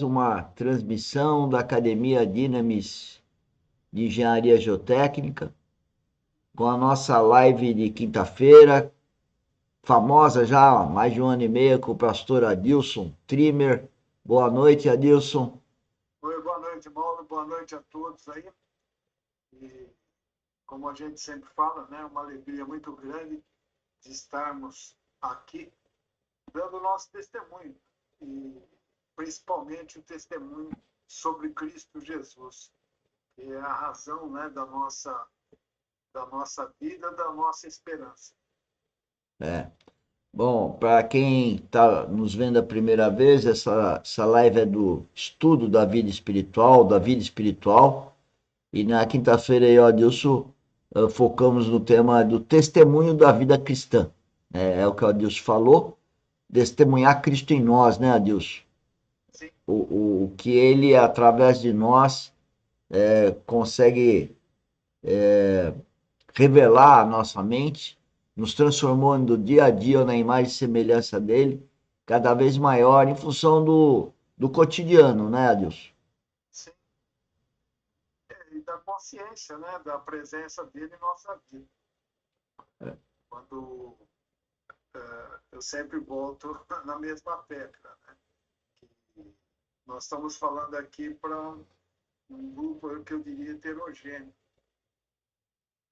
Uma transmissão da Academia Dynamis de Engenharia Geotécnica, com a nossa live de quinta-feira, famosa já há mais de um ano e meio, com o pastor Adilson Trimmer. Boa noite, Adilson. Oi, boa noite, Mauro. Boa noite a todos aí. E, como a gente sempre fala, né, uma alegria muito grande de estarmos aqui dando o nosso testemunho. E principalmente o testemunho sobre Cristo Jesus, que é a razão, né, da nossa vida, da nossa esperança. É. Bom, para quem está nos vendo a primeira vez, essa live é do estudo da vida espiritual. E na quinta-feira, eu e o Adilson focamos no tema do testemunho da vida cristã. É o que o Adilson falou, testemunhar Cristo em nós, né, Adilson? Sim, O que ele, através de nós, consegue revelar à nossa mente, nos transformando dia a dia na imagem e semelhança dele, cada vez maior em função do cotidiano, né, Adilson? sim. E da consciência, né, da presença dele em nossa vida. Quando eu sempre volto na mesma tecla, né? Nós estamos falando aqui para um grupo que eu diria heterogêneo.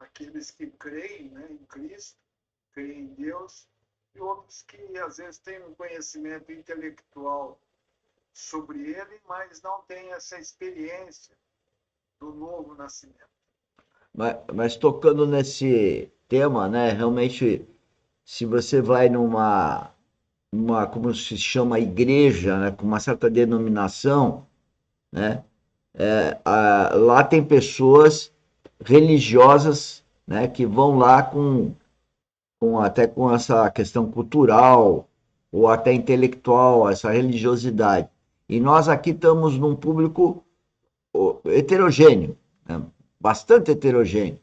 Aqueles que creem, né, em Cristo, creem em Deus, e outros que às vezes têm um conhecimento intelectual sobre ele, mas não têm essa experiência do novo nascimento. Mas tocando nesse tema, né, realmente, se você vai como se chama, igreja, né, com uma certa denominação, né, lá tem pessoas religiosas, né, que vão lá até com essa questão cultural ou até intelectual, essa religiosidade. E nós aqui estamos num público heterogêneo, né, bastante heterogêneo,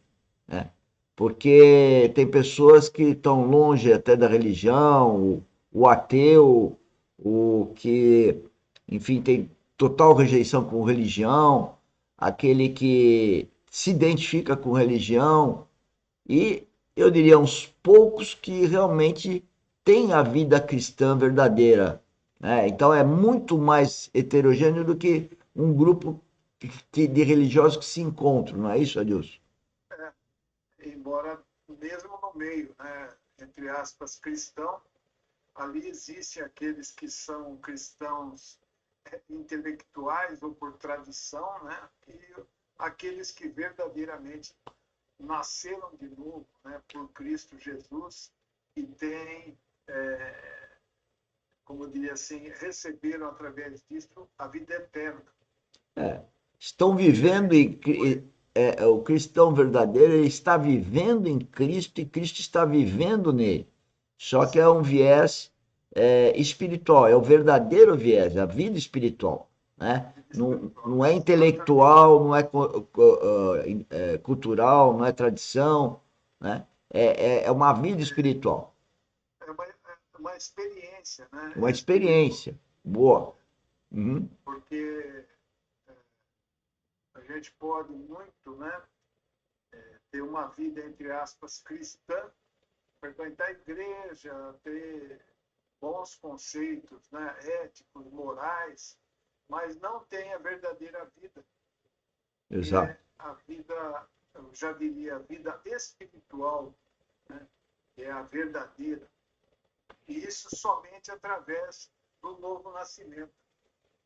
né? Porque tem pessoas que estão longe até da religião, o ateu, o que, enfim, tem total rejeição com religião, aquele que se identifica com religião, e eu diria uns poucos que realmente têm a vida cristã verdadeira, né? Então é muito mais heterogêneo do que um grupo de religiosos que se encontram, não é isso, Adilson? Embora mesmo no meio, né, entre aspas, cristão, ali existem aqueles que são cristãos intelectuais ou por tradição, né, e aqueles que verdadeiramente nasceram de novo, né, por Cristo Jesus e têm, como eu diria assim, receberam através disso a vida eterna. Estão vivendo Diferente em, do que o cristão verdadeiro, ele está vivendo em Cristo e Cristo está vivendo nele. Só que é sim, um viés espiritual, é o verdadeiro viés, a vida espiritual, né? vida Não, espiritual. não é Exatamente. intelectual, não é cultural, não é tradição, né? É uma vida espiritual, É uma experiência, uma né, espiritual. experiência boa. Uhum. Porque a gente pode muito, né, ter uma vida, entre aspas, cristã, frequentar a igreja, ter bons conceitos, né, éticos, morais, mas não tem a verdadeira vida, que Exato. é a vida, eu já diria, a vida espiritual, né, que é a verdadeira. E isso somente através do novo nascimento.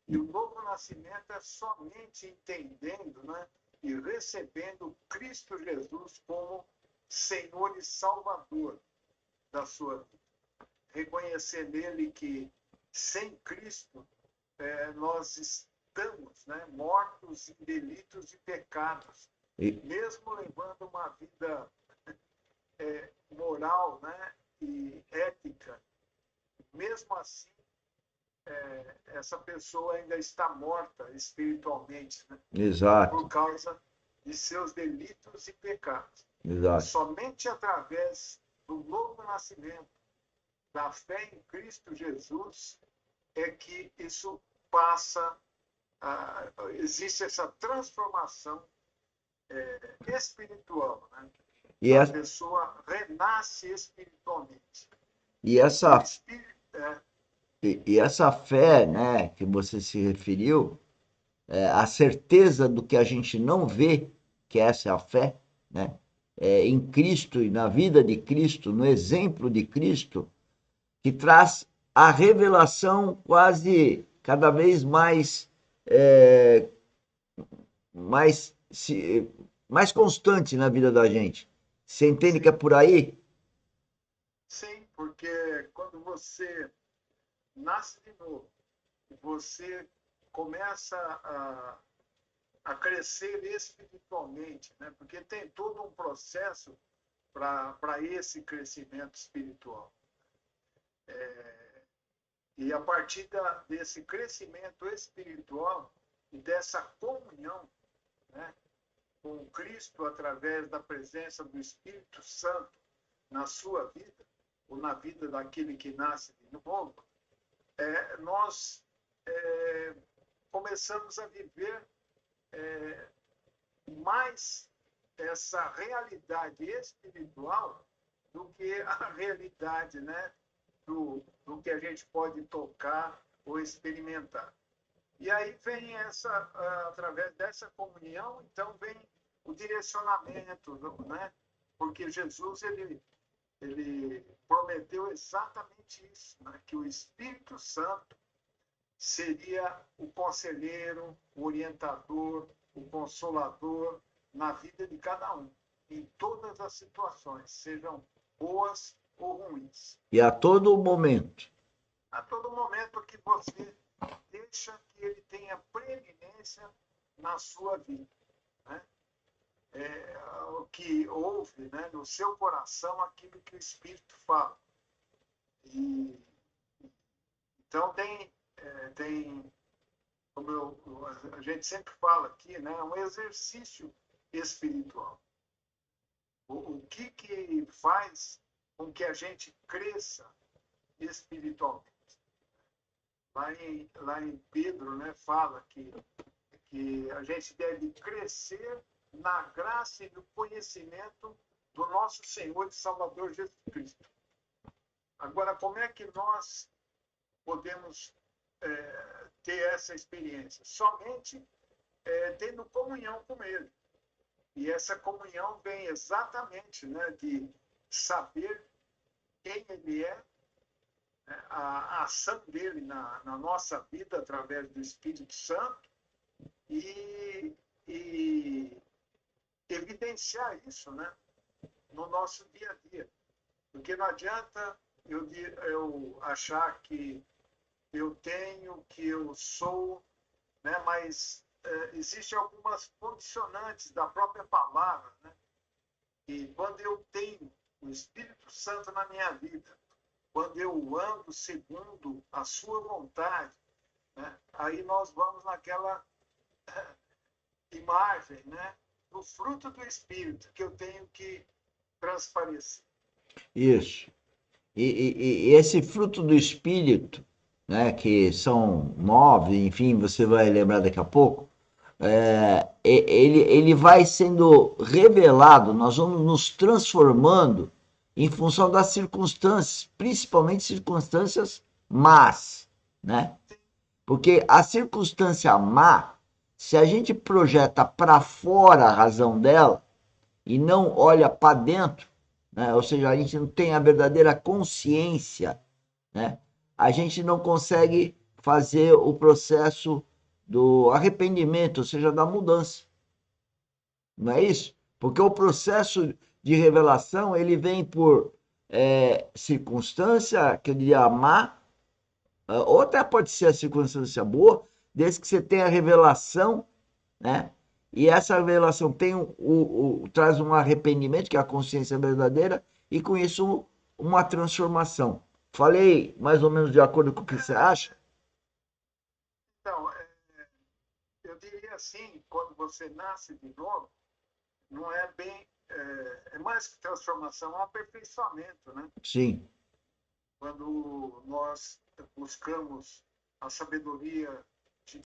E o novo nascimento é somente entendendo, né, e recebendo Cristo Jesus como Senhor e Salvador da sua vida. Reconhecer nele que sem Cristo nós estamos, né, mortos em delitos e pecados, E, mesmo levando uma vida moral, né, e ética, mesmo assim essa pessoa ainda está morta espiritualmente, né, por exato, causa de seus delitos e pecados. exato. Somente através do novo nascimento, da fé em Cristo Jesus, é que isso passa existe essa transformação espiritual, né? E, A é- pessoa renasce espiritualmente. e E o essa, espírito, e essa fé, né, que você se referiu, a certeza do que a gente não vê, que essa é a fé, né? Em Cristo e na vida de Cristo, no exemplo de Cristo, que traz a revelação quase cada vez mais, é, mais, mais constante na vida da gente. Você entende que é sim, por aí? sim, porque quando você nasce de novo, você começa a crescer espiritualmente, né? Porque tem todo um processo para esse crescimento espiritual. E a partir desse crescimento espiritual e dessa comunhão, né, com Cristo através da presença do Espírito Santo na sua vida, ou na vida daquele que nasce de novo, nós começamos a viver mais essa realidade espiritual do que a realidade, né, do que a gente pode tocar ou experimentar. E aí vem através dessa comunhão, então vem o direcionamento, né? Porque Jesus ele prometeu exatamente isso, né? Que o Espírito Santo seria o conselheiro, o orientador, o consolador na vida de cada um, em todas as situações, sejam boas ou ruins. E a todo momento. A todo momento que você deixa que ele tenha preeminência na sua vida, né? O que ouve, né, no seu coração aquilo que o Espírito fala. E, então tem como a gente sempre fala aqui, né, um exercício espiritual. O que faz com que a gente cresça espiritualmente? Lá em Pedro, né, fala que a gente deve crescer na graça e no conhecimento do nosso Senhor e Salvador Jesus Cristo. Agora, como é que nós podemos ter essa experiência? Somente tendo comunhão com Ele. E essa comunhão vem exatamente, né, de saber quem Ele é, né, a ação dele na nossa vida através do Espírito Santo e, e evidenciar isso, né, no nosso dia a dia. Porque não adianta eu achar que eu tenho, que eu sou, né, mas existem algumas condicionantes da própria palavra, né? E quando eu tenho o Espírito Santo na minha vida, quando eu ando segundo a sua vontade, né, aí nós vamos naquela imagem, né, do fruto do Espírito que eu tenho que transparecer. Isso. E esse fruto do Espírito, né, que são 9, enfim, você vai lembrar daqui a pouco, ele vai sendo revelado, nós vamos nos transformando em função das circunstâncias, principalmente circunstâncias más, né? Porque a circunstância má, se a gente projeta para fora a razão dela e não olha para dentro, né? Ou seja, a gente não tem a verdadeira consciência, né? A gente não consegue fazer o processo do arrependimento, ou seja, da mudança. Não é isso? Porque o processo de revelação ele vem por circunstância, que eu diria má, ou até pode ser a circunstância boa, desde que você tenha a revelação, né? E essa revelação tem traz um arrependimento, que é a consciência verdadeira, e com isso uma transformação. Falei mais ou menos de acordo com o que você acha? Então, eu diria assim, quando você nasce de novo, não é bem, é mais que transformação, é um aperfeiçoamento, né? Sim. Quando nós buscamos a sabedoria